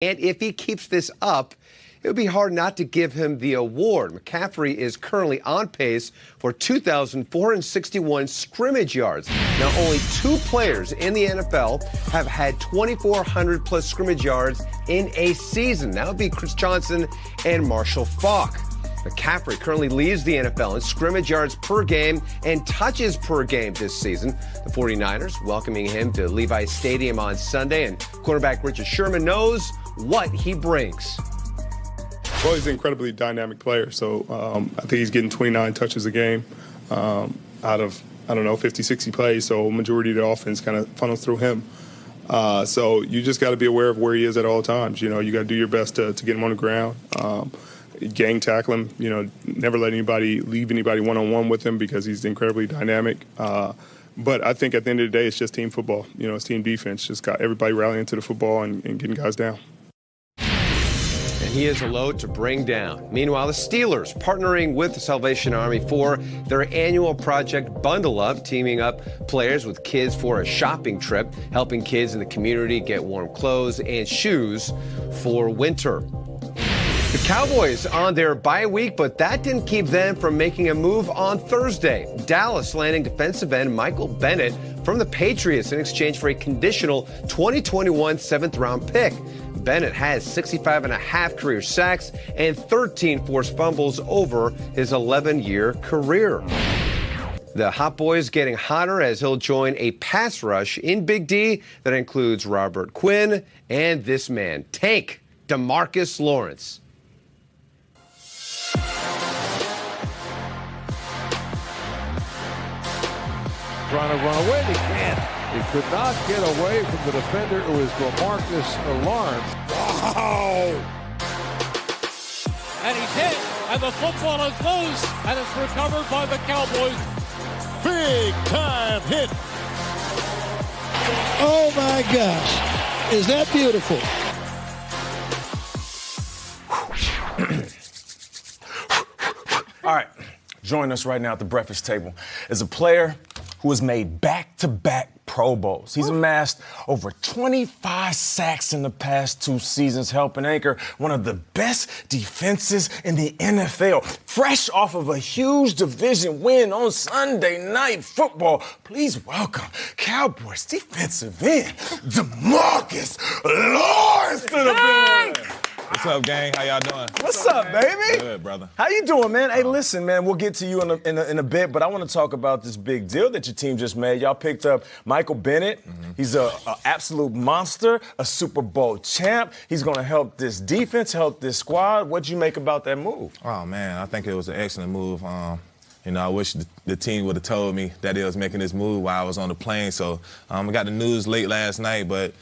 And if he keeps this up, it would be hard not to give him the award. McCaffrey is currently on pace for 2,461 scrimmage yards. Now, only 2 players in the NFL have had 2,400-plus scrimmage yards in a season. That would be Chris Johnson and Marshall Faulk. McCaffrey currently leads the NFL in scrimmage yards per game and touches per game this season. The 49ers welcoming him to Levi Stadium on Sunday, and quarterback Richard Sherman knows what he brings. Well, he's an incredibly dynamic player, so I think he's getting 29 touches a game out of, 50, 60 plays, so majority of the offense kind of funnels through him. So you just got to be aware of where he is at all times. You got to do your best to get him on the ground, gang tackle him, never let anybody leave anybody one-on-one with him because he's incredibly dynamic. But I think at the end of the day, it's just team football. It's team defense. Just got everybody rallying to the football and getting guys down. And he is a load to bring down. Meanwhile, the Steelers partnering with the Salvation Army for their annual Project Bundle Up, teaming up players with kids for a shopping trip, helping kids in the community get warm clothes and shoes for winter. The Cowboys on their bye week, but that didn't keep them from making a move on Thursday. Dallas landing defensive end Michael Bennett from the Patriots in exchange for a conditional 2021 seventh-round pick. Bennett has 65.5 career sacks and 13 forced fumbles over his 11-year career. The Hot Boys getting hotter as he'll join a pass rush in Big D that includes Robert Quinn and this man, Tank DeMarcus Lawrence. Trying to run away, he can't. He could not get away from the defender who is DeMarcus Lawrence. Wow! And he's hit, and the football is loose, and it's recovered by the Cowboys. Big time hit. Oh my gosh. Is that beautiful? All right, join us right now at the breakfast table is a player who has made back-to-back Pro Bowls. He's amassed over 25 sacks in the past 2 seasons, helping anchor one of the best defenses in the NFL. Fresh off of a huge division win on Sunday Night Football, please welcome Cowboys defensive end DeMarcus Lawrence to the building. What's up, gang? How y'all doing? What's up, baby? Good, brother. How you doing, man? Hey, listen, man, we'll get to you in a bit, but I want to talk about this big deal that your team just made. Y'all picked up Michael Bennett. Mm-hmm. He's an absolute monster, a Super Bowl champ. He's going to help this defense, help this squad. What'd you make about that move? Oh, man, I think it was an excellent move. I wish the team would have told me that they was making this move while I was on the plane. So I got the news late last night, but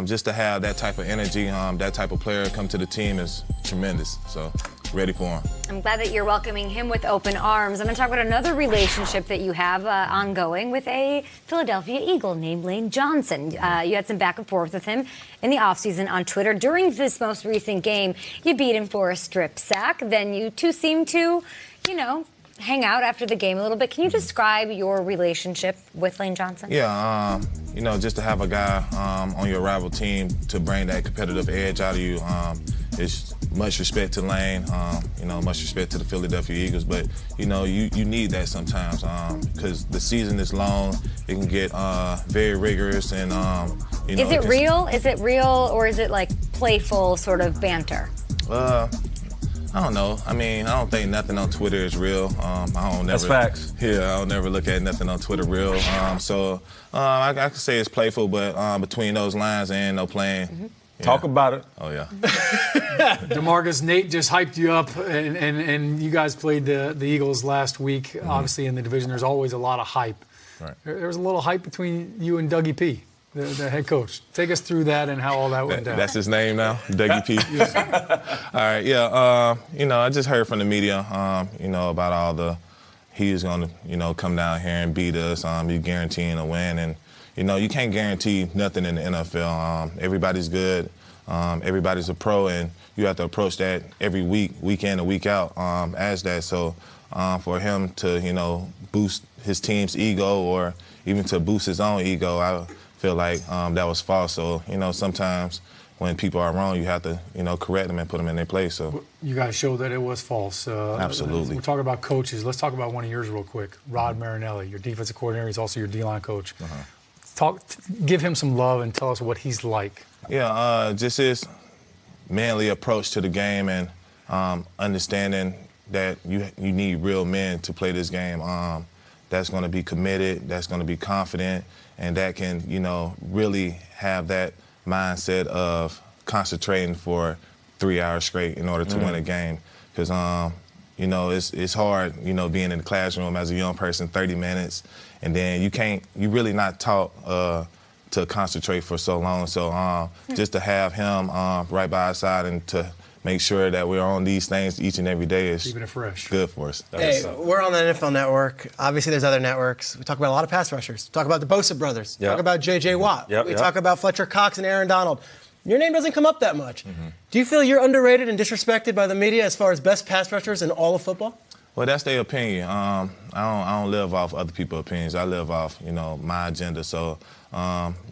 just to have that type of energy, that type of player come to the team is tremendous. So ready for him. I'm glad that you're welcoming him with open arms. I'm going to talk about another relationship that you have ongoing with a Philadelphia Eagle named Lane Johnson. You had some back and forth with him in the offseason on Twitter. During this most recent game, you beat him for a strip sack. Then you two seemed to, hang out after the game a little bit. Can you describe your relationship with Lane Johnson? Yeah, just to have a guy on your rival team to bring that competitive edge out of you, it's much respect to Lane, much respect to the Philadelphia Eagles, but, you need that sometimes because the season is long. It can get very rigorous and, Is it real? Is it real or is it like playful sort of banter? I don't know. I don't think nothing on Twitter is real. That's facts. Yeah, I don't never look at nothing on Twitter real. I could say it's playful, but between those lines, there ain't no playing. Mm-hmm. Yeah. Talk about it. Oh, yeah. DeMarcus, Nate just hyped you up, and you guys played the Eagles last week. Mm-hmm. Obviously, in the division, there's always a lot of hype. Right. There was a little hype between you and Dougie P., the head coach. Take us through that and how all that went down. That's his name now, Dougie P. Yes. All right, yeah. I just heard from the media, about all the he's going to, come down here and beat us. He's guaranteeing a win, and you can't guarantee nothing in the NFL. Everybody's good. Everybody's a pro, and you have to approach that every week in and week out as that. So for him to, boost his team's ego or even to boost his own ego, I feel like that was false. So, sometimes when people are wrong, you have to, correct them and put them in their place. So you guys showed that it was false. Absolutely. We're talking about coaches. Let's talk about one of yours real quick. Rod Marinelli, your defensive coordinator. He's also your D-line coach. Give him some love and tell us what he's like. Yeah, just his manly approach to the game and understanding that you need real men to play this game. That's going to be committed, that's going to be confident, and that can, really have that mindset of concentrating for 3 hours straight in order to win a game. Because, it's hard, being in the classroom as a young person, 30 minutes, and then you really not taught to concentrate for so long. So just to have him right by our side and to make sure that we're on these things each and every day is keeping it fresh. Good for us. Hey, we're on the NFL Network. Obviously, there's other networks. We talk about a lot of pass rushers. We talk about the Bosa brothers. We talk about J.J. Watt. We talk about Fletcher Cox and Aaron Donald. Your name doesn't come up that much. Do you feel you're underrated and disrespected by the media as far as best pass rushers in all of football? Well, that's their opinion. I don't live off other people's opinions. I live off, my agenda. So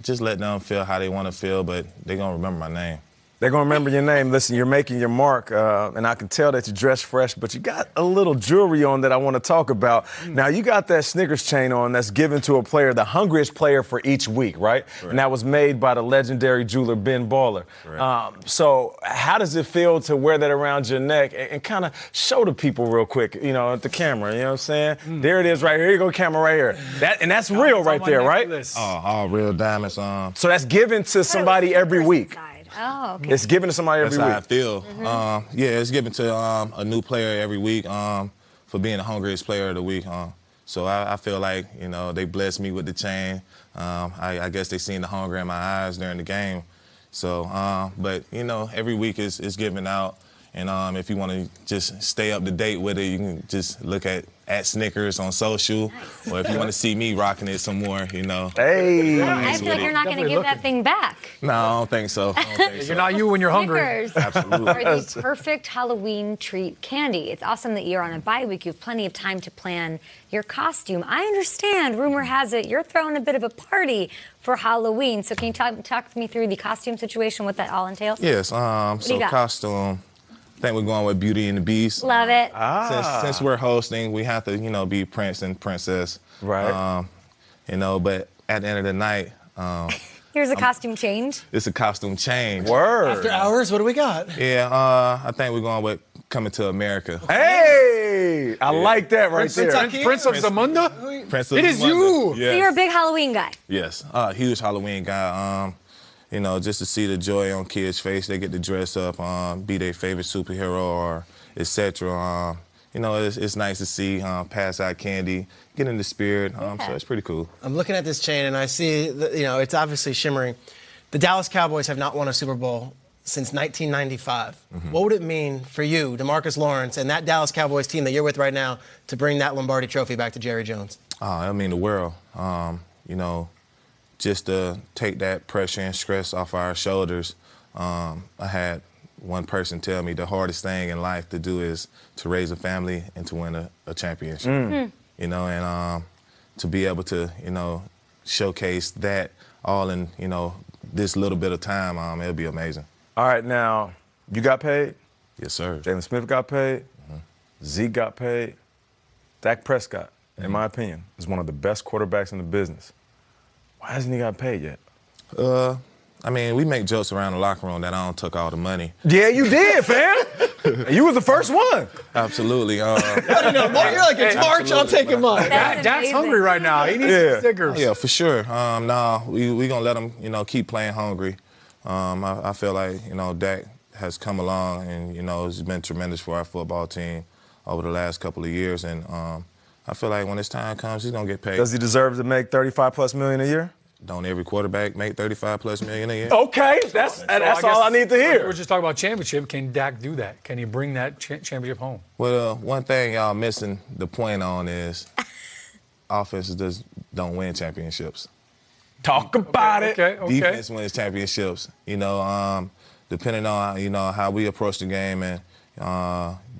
just let them feel how they want to feel, but they're going to remember my name. They're going to remember your name. Listen, you're making your mark, and I can tell that you dress fresh, but you got a little jewelry on that I want to talk about. Now, you got that Snickers chain on that's given to a player, the hungriest player for each week, right? And that was made by the legendary jeweler Ben Baller. So how does it feel to wear that around your neck and kind of show the people real quick, at the camera, you know what I'm saying? There it is right here. Here you go, camera right here. That's real right there, right? All real diamonds. So that's given to somebody every week. Oh, okay. It's given to somebody every week. That's how I feel. It's given to a new player every week for being the hungriest player of the week. So I feel like, they blessed me with the chain. I guess they seen the hunger in my eyes during the game. So, but, every week is given out. And if you want to just stay up to date with it, you can just look at Snickers on social. Nice. Or if you want to see me rocking it some more, Hey. I feel like you're not going to give that thing back. No, I don't think so. You're not you when you're hungry. Snickers are the perfect Halloween treat candy. It's awesome that you're on a bye week. You have plenty of time to plan your costume. I understand, rumor has it, you're throwing a bit of a party for Halloween. So can you talk me through the costume situation, what that all entails? Yes, so costume. I think we're going with Beauty and the Beast. Love it. Since we're hosting, we have to, be prince and princess. Right. But at the end of the night, Here's a costume change. It's a costume change. Word. After hours, what do we got? Yeah, I think we're going with Coming to America. Hey, I like that right there. Prince of Zamunda? Prince of It is Zamunda. you. Yes. So you're a big Halloween guy. Yes, huge Halloween guy. Just to see the joy on kids' face, they get to dress up, be their favorite superhero or etc. It's nice to see, pass out candy, get in the spirit. So it's pretty cool. I'm looking at this chain and I see, it's obviously shimmering. The Dallas Cowboys have not won a Super Bowl since 1995. What would it mean for you, DeMarcus Lawrence, and that Dallas Cowboys team that you're with right now to bring that Lombardi trophy back to Jerry Jones? I mean the world. Just to take that pressure and stress off our shoulders. I had one person tell me the hardest thing in life to do is to raise a family and to win a championship. And to be able to, showcase that all in, this little bit of time, it'll be amazing. All right, now, you got paid? Yes, sir. Jalen Smith got paid. Zeke got paid. Dak Prescott, in my opinion, is one of the best quarterbacks in the business. Why hasn't he got paid yet? We make jokes around the locker room that I don't took all the money. Yeah, you did, fam. You was the first one. Absolutely. You're like, it's March, I'll take him on. Dak's hungry right now. He needs some stickers. Yeah, for sure. We gonna let him, keep playing hungry. I feel like, Dak has come along and, has been tremendous for our football team over the last couple of years. And I feel like when this time comes, he's gonna get paid. Does he deserve to make $35+ million a year? Don't every quarterback make $35+ million a year? Okay, that's all I need to hear. We're just talking about championship. Can Dak do that? Can he bring that championship home? Well, one thing y'all missing the point on is offenses just don't win championships. Talk about it. Okay. Defense wins championships. Depending on, how we approach the game and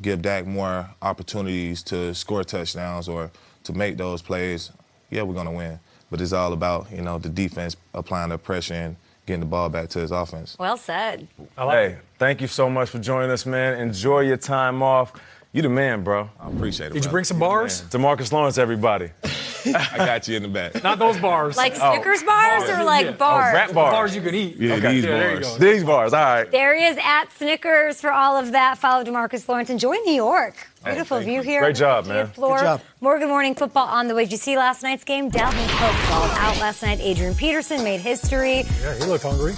give Dak more opportunities to score touchdowns or to make those plays, yeah, we're gonna win. But it's all about, the defense applying the pressure and, getting the ball back to his offense. Well said. Hey, thank you so much for joining us, man. Enjoy your time off. You the man, bro. I appreciate it. Did you bring some bars? DeMarcus Lawrence, everybody. I got you in the back. Not those bars. Like Snickers bars or like bars? Rap bars. Bars you can eat. Yeah, Okay. these there you bars. go. These bars, all right. There he is at Snickers for all of that. Follow DeMarcus Lawrence. Enjoy New York. Beautiful view here. Great job, on the man. Floor. Good job. More Good Morning Football on the way. Did you see last night's game? Dalvin Cook balled out last night. Adrian Peterson made history. Yeah, he looked hungry.